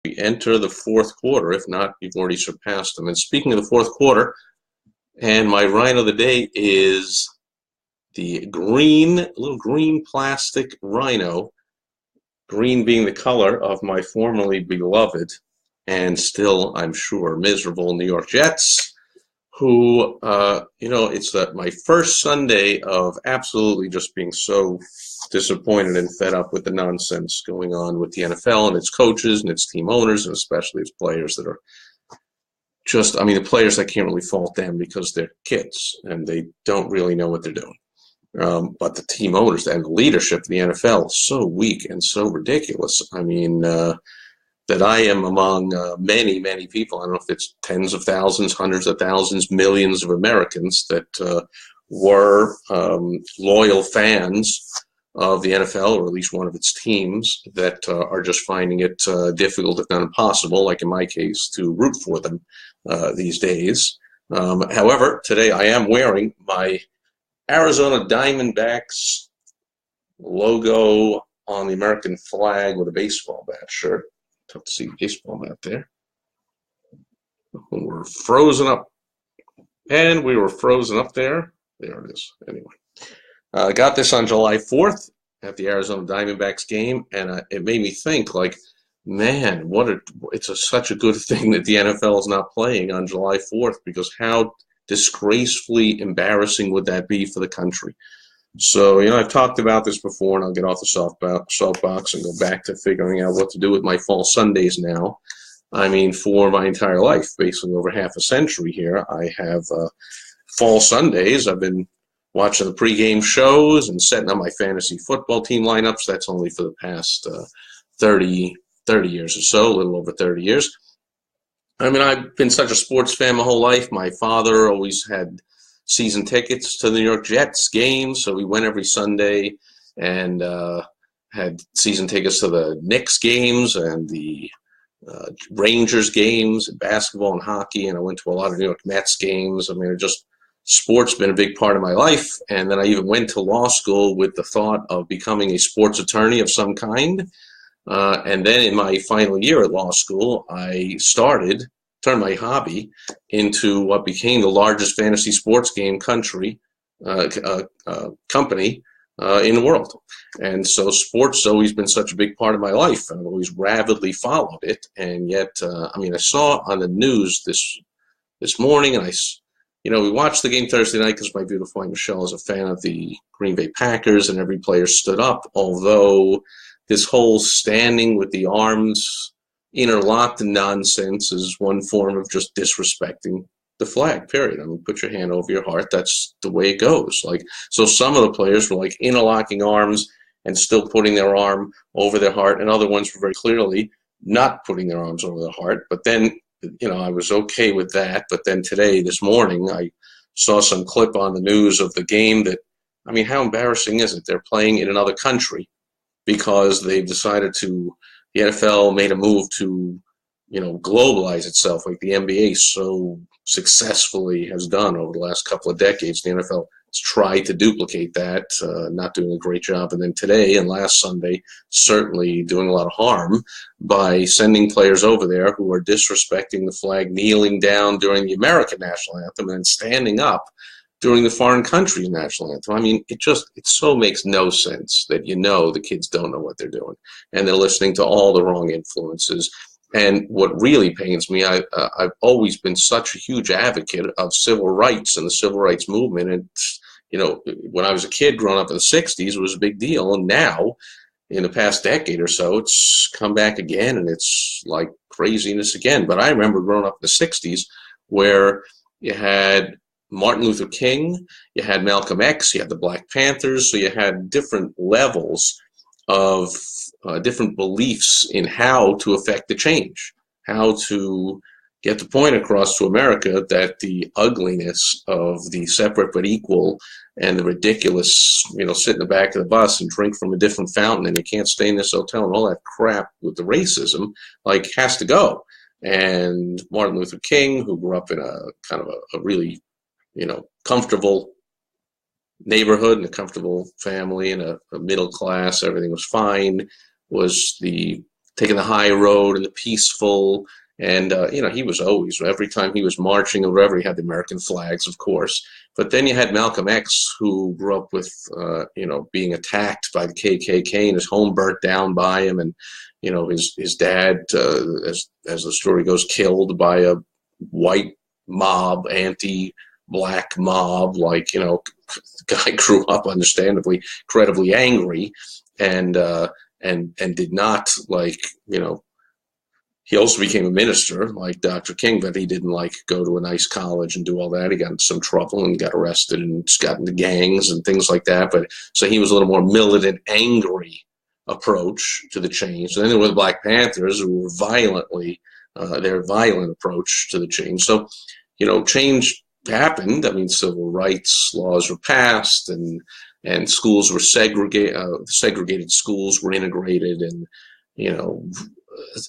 we enter the fourth quarter. If not, you've already surpassed them. And speaking of the fourth quarter, and my rhino of the day is the little green plastic rhino, green being the color of my formerly beloved and still, I'm sure, miserable New York Jets, who, it's my first Sunday of absolutely just being so disappointed and fed up with the nonsense going on with the NFL and its coaches and its team owners, and especially its players that are the players, I can't really fault them because they're kids and they don't really know what they're doing. But the team owners and the leadership of the NFL is so weak and so ridiculous. That I am among many, many people, I don't know if it's tens of thousands, hundreds of thousands, millions of Americans that were loyal fans of the NFL, or at least one of its teams, that are just finding it difficult, if not impossible, like in my case, to root for them these days. However, today I am wearing my Arizona Diamondbacks logo on the American flag with a baseball bat shirt. Tough to see the baseball bat there. We're frozen up. And we were frozen up there. There it is. Anyway. I got this on July 4th at the Arizona Diamondbacks game, and it made me think, man, such a good thing that the NFL is not playing on July 4th, because how disgracefully embarrassing would that be for the country? So, I've talked about this before, and I'll get off the soapbox and go back to figuring out what to do with my fall Sundays now. For my entire life, basically over half a century here, I have fall Sundays. I've been watching the pregame shows and setting up my fantasy football team lineups. That's only for the past 30 years or so, a little over 30 years. I've been such a sports fan my whole life. My father always had season tickets to the New York Jets games, so we went every Sunday and had season tickets to the Knicks games and the Rangers games, and basketball and hockey, and I went to a lot of New York Mets games. Sports been a big part of my life, and then I even went to law school with the thought of becoming a sports attorney of some kind. And then in my final year at law school, I turned my hobby into what became the largest fantasy sports game company in the world. And so sports has always been such a big part of my life. I've always rabidly followed it. And yet, I saw on the news this morning, and we watched the game Thursday night because my beautiful wife Michelle is a fan of the Green Bay Packers, and every player stood up, although this whole standing with the arms interlocked nonsense is one form of just disrespecting the flag, period. Put your hand over your heart. That's the way it goes. So some of the players were interlocking arms and still putting their arm over their heart, and other ones were very clearly not putting their arms over their heart. But then, I was okay with that. But then this morning, I saw some clip on the news of the game that, how embarrassing is it? They're playing in another country because they've decided the NFL made a move to, globalize itself like the NBA so successfully has done over the last couple of decades. The NFL has tried to duplicate that, not doing a great job. And then today and last Sunday, certainly doing a lot of harm by sending players over there who are disrespecting the flag, kneeling down during the American national anthem and standing up during the foreign country's national anthem. It so makes no sense that the kids don't know what they're doing and they're listening to all the wrong influences. And what really pains me, I've always been such a huge advocate of civil rights and the civil rights movement. And, when I was a kid growing up in the 60s, it was a big deal. And now, in the past decade or so, it's come back again, and it's like craziness again. But I remember growing up in the 60s where you had Martin Luther King, you had Malcolm X, you had the Black Panthers, so you had different levels of different beliefs in how to affect the change, how to get the point across to America that the ugliness of the separate but equal and the ridiculous, sit in the back of the bus and drink from a different fountain and you can't stay in this hotel and all that crap with the racism, has to go. And Martin Luther King, who grew up in a kind of a really, comfortable neighborhood and a comfortable family and a middle class, everything was fine, was the taking the high road and the peaceful. And, he was always, every time he was marching or wherever, he had the American flags, of course. But then you had Malcolm X, who grew up with, being attacked by the KKK and his home burnt down by him. And, his dad, as the story goes, killed by a white mob, anti-black mob. The guy grew up, understandably, incredibly angry and did not, he also became a minister like Dr. King, but he didn't go to a nice college and do all that. He got into some trouble and got arrested and got into gangs and things like that. But so he was a little more militant, angry approach to the change. And then there were the Black Panthers, who were their violent approach to the change. So, change happened. I mean, civil rights laws were passed, and schools were segregated. Segregated schools were integrated, and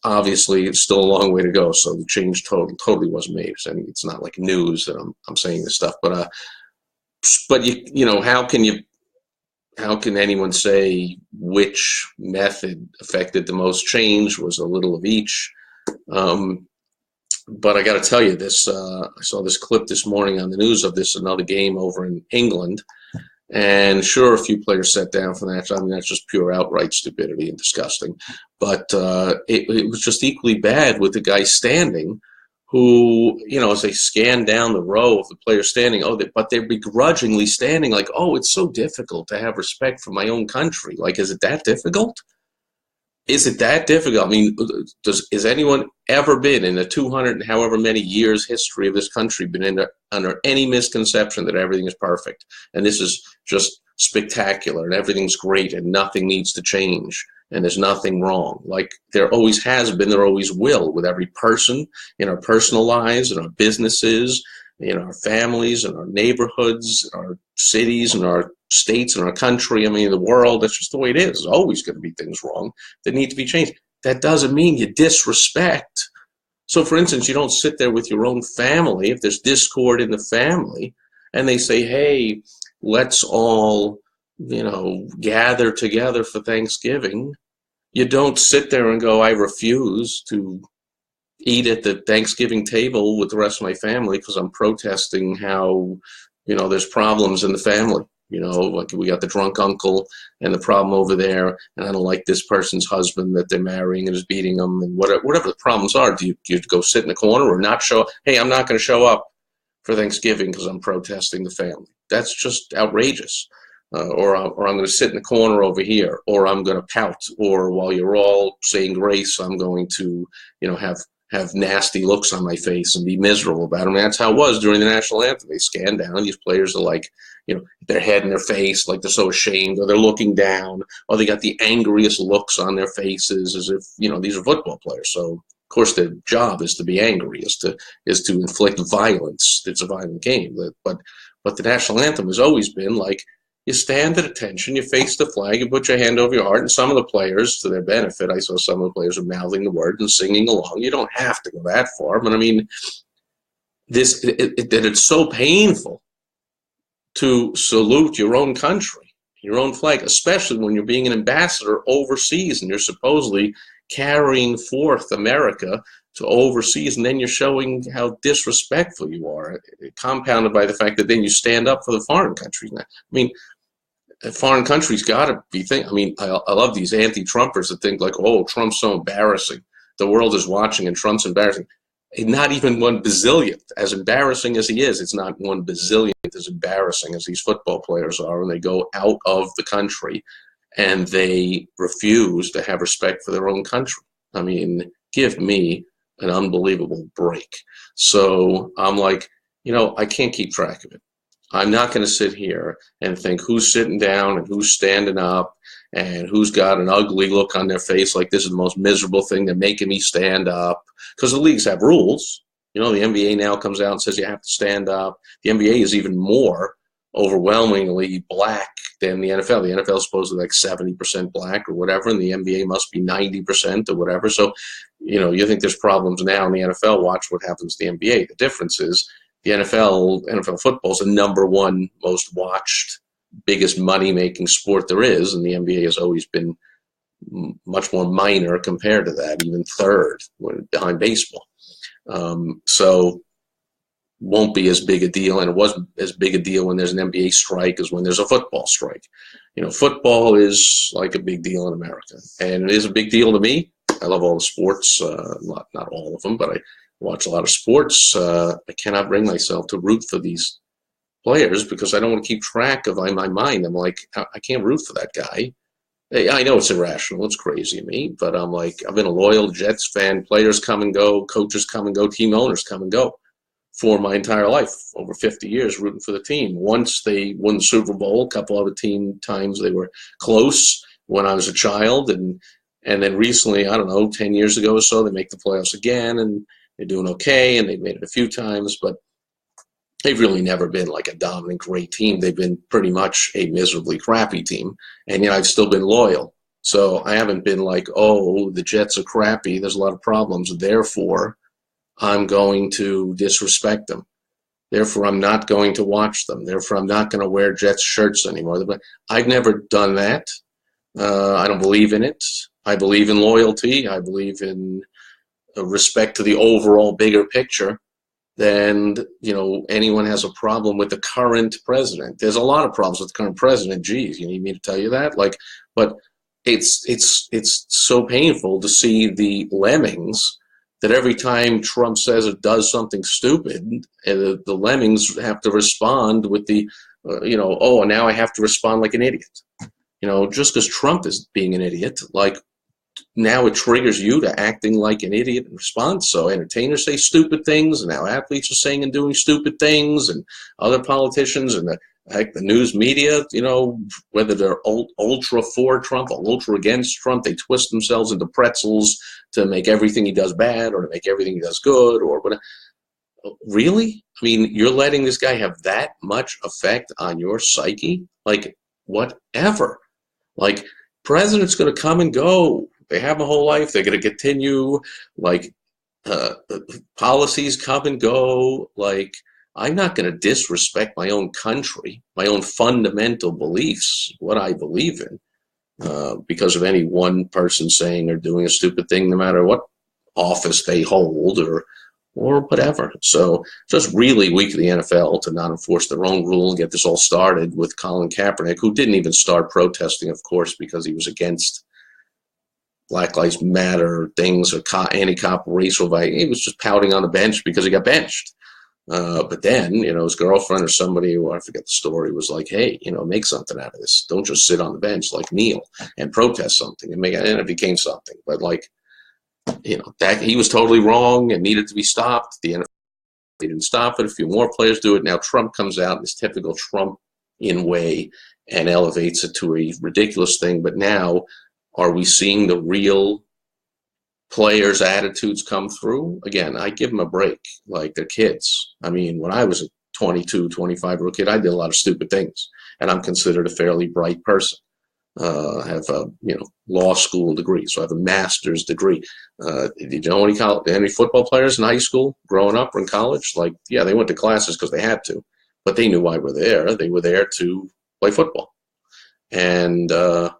obviously it's still a long way to go. So the change totally wasn't made. So, I mean, it's not like news that I'm saying this stuff, but how can anyone say which method affected the most change? Was a little of each. But I got to tell you this, I saw this clip this morning on the news of another game over in England. And sure, a few players sat down for that. I mean, that's just pure outright stupidity and disgusting. But it was just equally bad with the guy standing, who, as they scan down the row of the players standing, but they're begrudgingly standing like, oh, it's so difficult to have respect for my own country. Like, is it that difficult? Is it that difficult? I mean, has anyone ever been in the 200 and however many years history of this country been under any misconception that everything is perfect and this is just spectacular and everything's great and nothing needs to change and there's nothing wrong? Like, there always has been, there always will, with every person, in our personal lives, in our businesses, in our families, in our neighborhoods, our cities, and our states, and our country. I mean, the world. That's just the way it is. There's always going to be things wrong that need to be changed. That doesn't mean you disrespect. So, for instance, you don't sit there with your own family if there's discord in the family, and they say, "Hey, let's all, gather together for Thanksgiving." You don't sit there and go, "I refuse to eat at the Thanksgiving table with the rest of my family because I'm protesting how, there's problems in the family. Like we got the drunk uncle and the problem over there, and I don't like this person's husband that they're marrying and is beating them, and whatever the problems are." Do you go sit in the corner or not show? Hey, I'm not going to show up for Thanksgiving because I'm protesting the family. That's just outrageous. Or I'm going to sit in the corner over here, or I'm going to pout, or while you're all saying grace, I'm going to, have nasty looks on my face and be miserable about it. I mean, that's how it was during the national anthem. They scan down. These players are like, their head in their face, like they're so ashamed, or they're looking down, or they got the angriest looks on their faces as if, these are football players. So, of course, their job is to be angry, is to inflict violence. It's a violent game. But the national anthem has always been like, you stand at attention, you face the flag, you put your hand over your heart, and some of the players, to their benefit, I saw some of the players are mouthing the words and singing along. You don't have to go that far, but I mean, that it's so painful to salute your own country, your own flag, especially when you're being an ambassador overseas and you're supposedly carrying forth America to overseas, and then you're showing how disrespectful you are, compounded by the fact that then you stand up for the foreign countries. I mean, foreign countries got to be thinking. I mean, I love these anti-Trumpers that think like, oh, Trump's so embarrassing. The world is watching and Trump's embarrassing. Not even 1/bazillionth. As embarrassing as he is, it's not 1/bazillionth as embarrassing as these football players are when they go out of the country and they refuse to have respect for their own country. I mean, give me an unbelievable break. So I'm like, I can't keep track of it. I'm not going to sit here and think who's sitting down and who's standing up and who's got an ugly look on their face like this is the most miserable thing. They're making me stand up. Because the leagues have rules. The NBA now comes out and says you have to stand up. The NBA is even more overwhelmingly black than the NFL. The NFL is supposedly like 70% black or whatever, and the NBA must be 90% or whatever. So, you think there's problems now in the NFL, watch what happens to the NBA. The difference is the NFL football is the number one most watched, biggest money-making sport there is, and the NBA has always been much more minor compared to that, even third behind baseball. So won't be as big a deal, and it wasn't as big a deal when there's an NBA strike as when there's a football strike. Football is like a big deal in America, and it is a big deal to me. I love all the sports, not all of them, but I watch a lot of sports. I cannot bring myself to root for these players because I don't want to keep track of my mind. I'm like, I can't root for that guy. I know it's irrational, it's crazy of me, but I'm like, I've been a loyal Jets fan. Players come and go, coaches come and go, team owners come and go for my entire life, over 50 years rooting for the team. Once they won the Super Bowl, a couple other times they were close when I was a child, and then recently, I don't know, 10 years ago or so, they make the playoffs again, and they're doing okay, and they've made it a few times, but they've really never been like a dominant, great team. They've been pretty much a miserably crappy team, and yet I've still been loyal. So I haven't been like, oh, the Jets are crappy, there's a lot of problems, therefore I'm going to disrespect them. Therefore, I'm not going to watch them. Therefore, I'm not going to wear Jets shirts anymore. I've never done that. I don't believe in it. I believe in loyalty. I believe in respect to the overall bigger picture. Then, anyone has a problem with the current president. There's a lot of problems with the current president. Geez, you need me to tell you that? But it's so painful to see the lemmings that every time Trump says or does something stupid, the lemmings have to respond with oh, now I have to respond like an idiot. Just because Trump is being an idiot, like now it triggers you to acting like an idiot in response. So entertainers say stupid things, and now athletes are saying and doing stupid things, and other politicians and the news media, whether they're ultra for Trump or ultra against Trump, they twist themselves into pretzels to make everything he does bad or to make everything he does good or whatever. Really? I mean, you're letting this guy have that much effect on your psyche? Like, whatever. Like, president's going to come and go. They have a whole life. They're going to continue. Like, policies come and go. Like, I'm not going to disrespect my own country, my own fundamental beliefs, what I believe in, because of any one person saying or doing a stupid thing, no matter what office they hold or whatever. So just really weak of the NFL to not enforce their own rule and get this all started with Colin Kaepernick, who didn't even start protesting, of course, because he was against Black Lives Matter things or anti-cop racial violence. He was just pouting on the bench because he got benched. But then, his girlfriend or somebody, who I forget the story, was like, hey, make something out of this. Don't just sit on the bench, like kneel and protest something and and it became something. But that he was totally wrong and needed to be stopped. The NFL didn't stop it. A few more players do it. Now Trump comes out in this typical Trump-in way and elevates it to a ridiculous thing. But now, are we seeing the real players' attitudes come through? Again, I give them a break. Like, they're kids. I mean, when I was a 22, 25-year-old kid, I did a lot of stupid things, and I'm considered a fairly bright person. I have a law school degree, so I have a master's degree. Did you know any football players in high school growing up or in college? Like, yeah, they went to classes because they had to, but they knew why we're there. They were there to play football, and they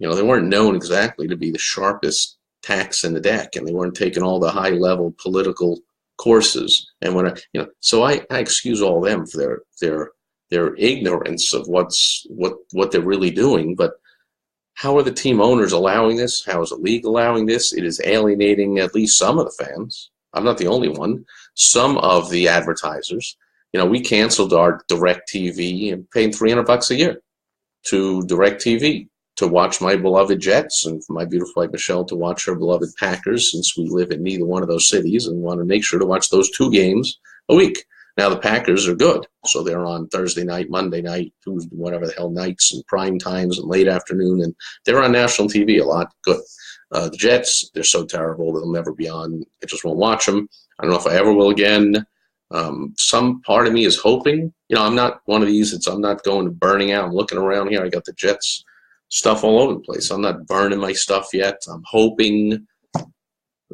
weren't known exactly to be the sharpest tacks in the deck, and they weren't taking all the high-level political courses. And when so I excuse all them for their ignorance of what they're really doing. But how are the team owners allowing this? How is the league allowing this? It is alienating at least some of the fans. I'm not the only one. Some of the advertisers. We canceled our DirecTV and paying $300 a year to DirecTV to watch my beloved Jets and for my beautiful wife Michelle to watch her beloved Packers, since we live in neither one of those cities and want to make sure to watch those 2 games a week. Now, the Packers are good, so they're on Thursday night, Monday night, Tuesday, whatever the hell nights, and prime times and late afternoon, and they're on national TV a lot. Good. The Jets, they're so terrible they'll never be on. I just won't watch them. I don't know if I ever will again. Some part of me is hoping. I'm not one of these. I'm not going to burning out and looking around here. I got the Jets stuff all over the place. I'm not burning my stuff yet. I'm hoping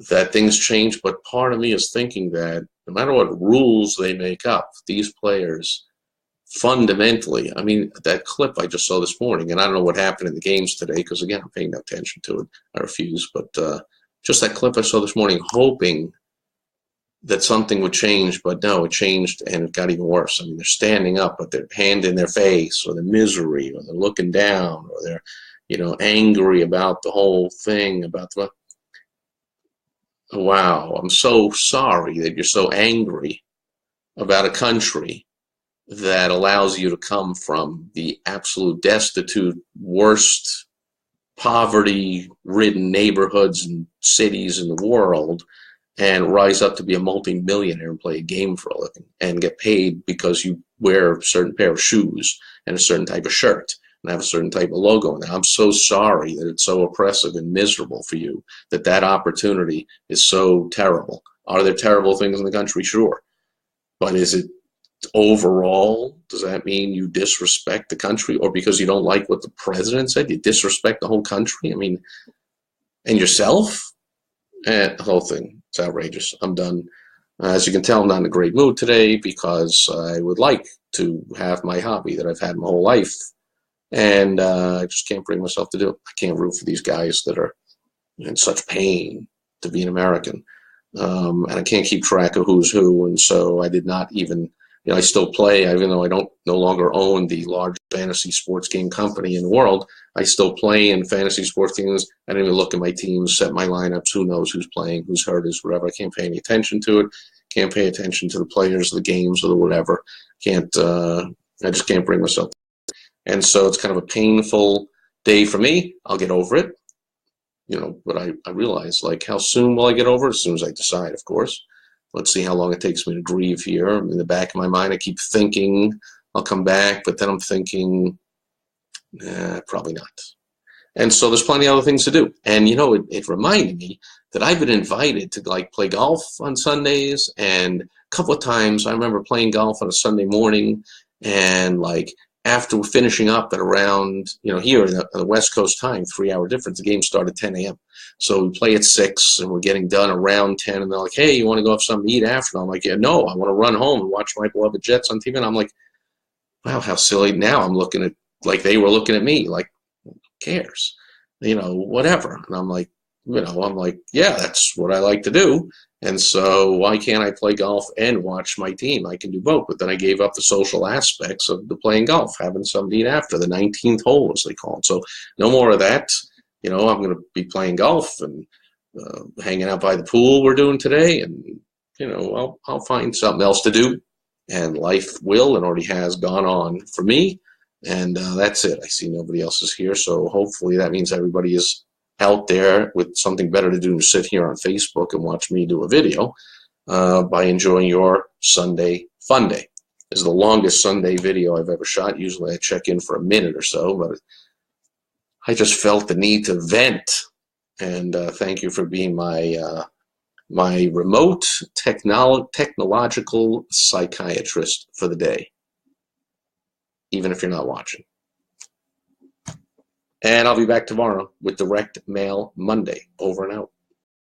that things change, but part of me is thinking that no matter what rules they make up, these players fundamentally, I mean, that clip I just saw this morning, and I don't know what happened in the games today because, again, I'm paying no attention to it. I refuse. But just that clip I saw this morning, hoping that something would change, but no, it changed and it got even worse. I mean, they're standing up, but their hand in their face, or they're misery, or they're looking down, or they're, angry about the whole thing, about the, wow, I'm so sorry that you're so angry about a country that allows you to come from the absolute destitute, worst, poverty-ridden neighborhoods and cities in the world and rise up to be a multi-millionaire and play a game for a living and get paid because you wear a certain pair of shoes and a certain type of shirt and have a certain type of logo in there. I'm so sorry that it's so oppressive and miserable for you, that opportunity is so terrible. Are there terrible things in the country? Sure. But is it overall, does that mean you disrespect the country? Or because you don't like what the president said, you disrespect the whole country? I mean, and yourself? The whole thing. It's outrageous. I'm done. As you can tell, I'm not in a great mood today because I would like to have my hobby that I've had my whole life. And I just can't bring myself to do it. I can't root for these guys that are in such pain to be an American. And I can't keep track of who's who. And so I did not even, I still play, even though I no longer own the largest fantasy sports game company in the world. I still play in fantasy sports games. I don't even look at my teams, set my lineups. Who knows who's playing, who's hurt, is whatever. I can't pay any attention to it. Can't pay attention to the players, the games, or the whatever. I just can't bring myself. And so it's kind of a painful day for me. I'll get over it. But I realize, like, how soon will I get over it? As soon as I decide, of course. Let's see how long it takes me to grieve here. In the back of my mind, I keep thinking I'll come back, but then I'm thinking, probably not. And so there's plenty of other things to do. And, it reminded me that I've been invited to, like, play golf on Sundays. And a couple of times I remember playing golf on a Sunday morning and, like, after finishing up at around, here in the West Coast time, 3-hour difference, the game started at 10 a.m. So we play at 6 and we're getting done around 10. And they're like, hey, you want to go have something to eat after? And I'm like, yeah, no, I want to run home and watch my beloved Jets on TV. And I'm like, wow, how silly. Now I'm looking at, like they were looking at me, like, who cares? Whatever. And I'm like, yeah, that's what I like to do. And so why can't I play golf and watch my team? I can do both. But then I gave up the social aspects of the playing golf, having something to eat after, the 19th hole, as they call it. So no more of that. I'm going to be playing golf and hanging out by the pool we're doing today. And, I'll find something else to do. And life will and already has gone on for me. And that's it. I see nobody else is here. So hopefully that means everybody is out there with something better to do than sit here on Facebook and watch me do a video by enjoying your Sunday Funday. This is the longest Sunday video I've ever shot. Usually I check in for a minute or so, but I just felt the need to vent. And thank you for being my remote technological psychiatrist for the day, even if you're not watching. And I'll be back tomorrow with Direct Mail Monday. Over and out.